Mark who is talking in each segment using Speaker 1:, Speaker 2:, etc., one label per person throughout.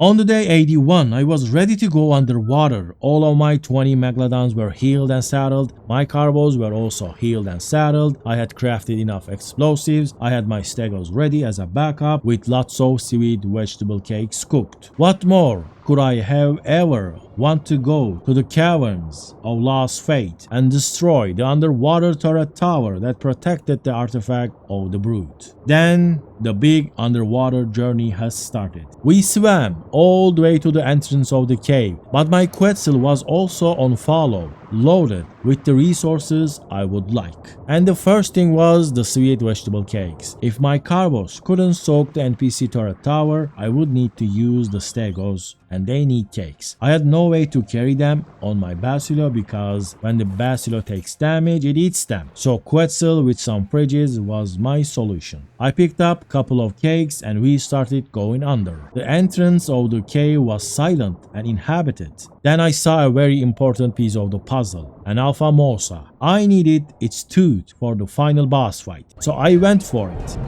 Speaker 1: On the day 81, I was ready to go underwater. All of my 20 megalodons were healed and saddled. My carbos were also healed and saddled. I had crafted enough explosives. I had my stegos ready as a backup with lots of seaweed vegetable cakes cooked. What more could I have ever want to go to the caverns of lost fate and destroy the underwater turret tower that protected the artifact of the brute? Then the big underwater journey has started. We swam all the way to the entrance of the cave, but my Quetzal was also on follow, loaded with the resources I would like. And the first thing was the sweet vegetable cakes. If my carbos couldn't soak the NPC turret tower, I would need to use the stegos, and they need cakes. I had no way to carry them on my Basilo because when the Basilo takes damage, it eats them. So Quetzal with some fridges was my solution. I picked up a couple of cakes and we started going under. The entrance of the cave was silent and inhabited. Then I saw a very important piece of the puzzle, an Alpha Mosa. I needed its tooth for the final boss fight, so I went for it.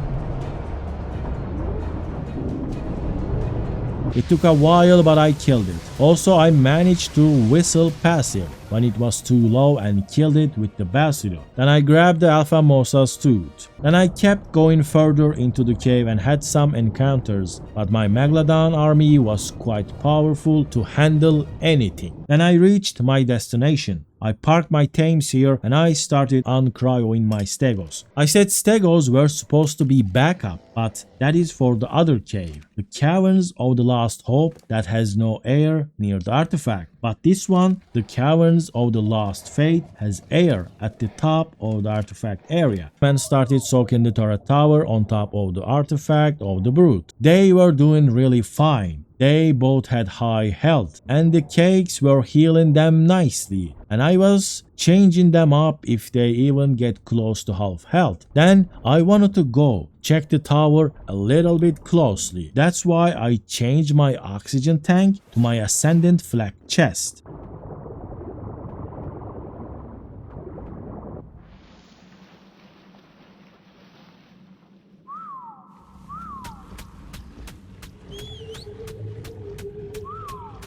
Speaker 1: It took a while, but I killed it. Also, I managed to whistle passive when it was too low and killed it with the Basilo. Then I grabbed the Alpha Mosa's tooth. Then I kept going further into the cave and had some encounters, but my Megalodon army was quite powerful to handle anything. Then I reached my destination. I parked my Thames here and I started uncryoing my stegos. I said stegos were supposed to be backup, but that is for the other cave, the Caverns of the Lost Hope that has no air near the artifact. But this one, the Caverns of the Lost Fate, has air at the top of the artifact area. Men started soaking the turret tower on top of the artifact of the brute. They were doing really fine. They both had high health and the cakes were healing them nicely, and I was changing them up if they even get close to half health. Then I wanted to go check the tower a little bit closely. That's why I changed my oxygen tank to my Ascendant flak chest.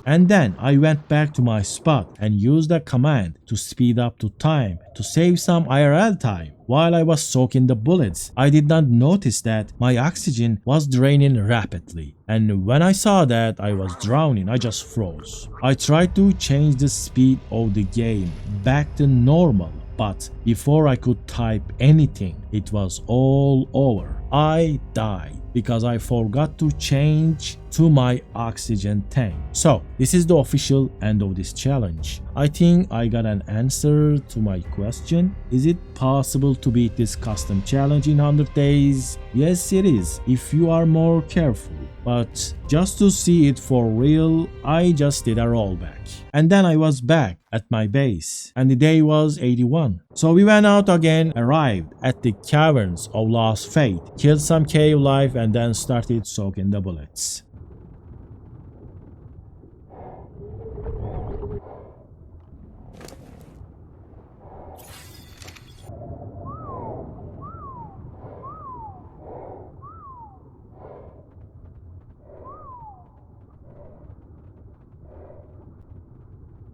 Speaker 1: And then I went back to my spot and used a command to speed up the time to save some IRL time. While I was soaking the bullets, I did not notice that my oxygen was draining rapidly. And when I saw that I was drowning, I just froze. I tried to change the speed of the game back to normal, but before I could type anything, it was all over. I died because I forgot to change to my oxygen tank. So this is the official end of this challenge. I think I got an answer to my question. Is it possible to beat this custom challenge in 100 days? Yes, it is, if you are more careful. But just to see it for real, I just did a rollback. And then I was back at my base, and the day was 81. So we went out again, arrived at the Caverns of Lost Fate, killed some cave life, and then started soaking the bullets.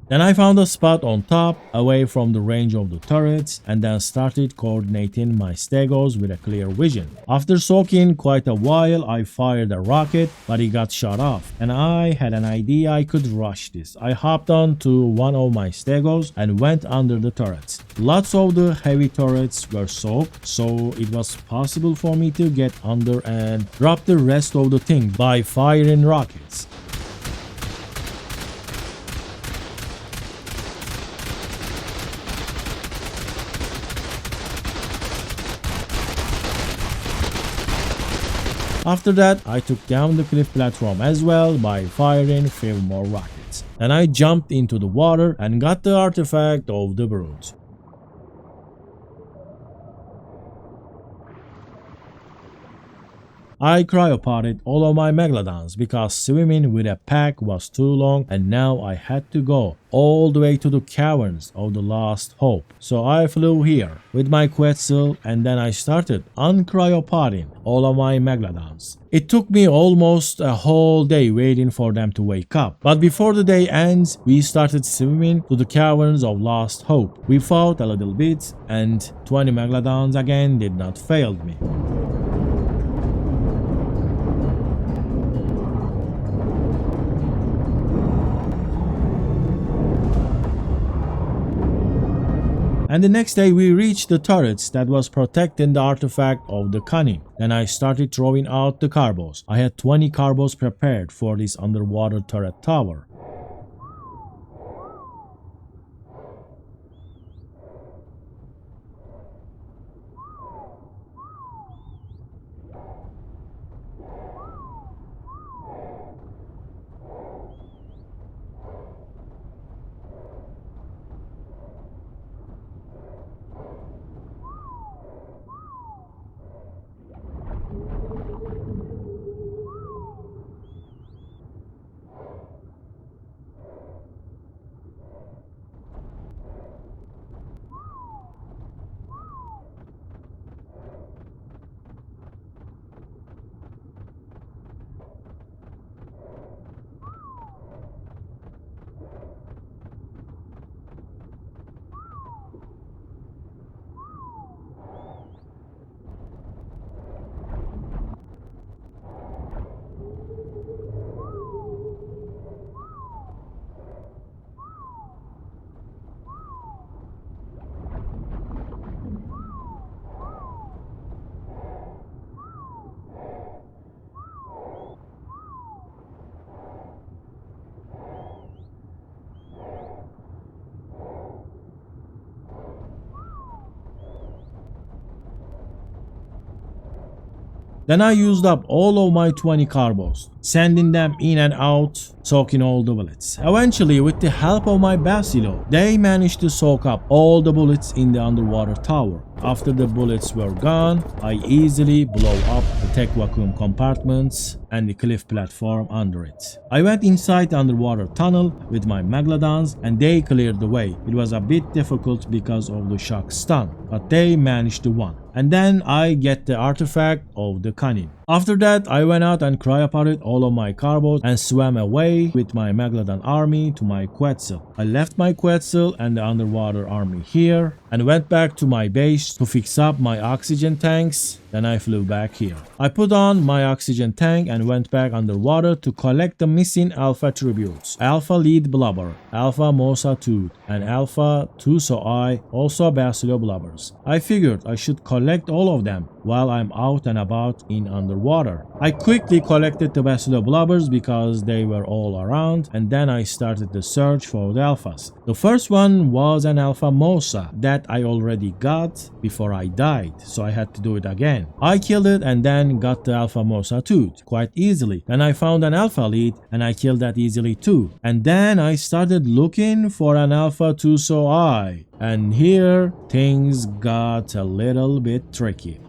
Speaker 1: Then I found a spot on top, away from the range of the turrets, and then started coordinating my stegos with a clear vision. After soaking quite a while, I fired a rocket, but it got shot off, and I had an idea I could rush this. I hopped on to one of my stegos and went under the turrets. Lots of the heavy turrets were soaked, so it was possible for me to get under and drop the rest of the thing by firing rockets. After that, I took down the cliff platform as well by firing a few more rockets. Then I jumped into the water and got the artifact of the brute. I cryopotted all of my megalodons because swimming with a pack was too long and now I had to go all the way to the caverns of the Last Hope. So I flew here with my Quetzal and then I started uncryopotting all of my megalodons. It took me almost a whole day waiting for them to wake up. But before the day ends, we started swimming to the caverns of Last Hope. We fought a little bit and 20 megalodons again did not fail me. And the next day we reached the turrets that was protecting the artifact of the cunning. Then I started throwing out the carbos. I had 20 carbos prepared for this underwater turret tower. Then I used up all of my 20 carbos, sending them in and out, soaking all the bullets. Eventually, with the help of my Basilo, they managed to soak up all the bullets in the underwater tower. After the bullets were gone, I easily blow up the tech vacuum compartments and the cliff platform under it. I went inside the underwater tunnel with my megalodons and they cleared the way. It was a bit difficult because of the shock stun, but they managed to win. And then I get the artifact of the cunning. After that, I went out and cryopotted all of my carbos and swam away with my megalodon army to my Quetzal. I left my Quetzal and the underwater army here and went back to my base to fix up my oxygen tanks. Then I flew back here. I put on my oxygen tank and went back underwater to collect the missing alpha tributes. Alpha lead blubber, alpha mosa tooth, and alpha tuso eye, also basilo blubbers. I figured I should collect all of them while I'm out and about in underwater. I quickly collected the basilo blubbers because they were all around, and then I started the search for the alphas. The first one was an alpha mosa that I already got before I died, so I had to do it again. I killed it and then got the alpha mosa tooth quite easily. Then I found an alpha lead and I killed that easily too. And then I started looking for an alpha tuso eye. And here things got a little bit tricky.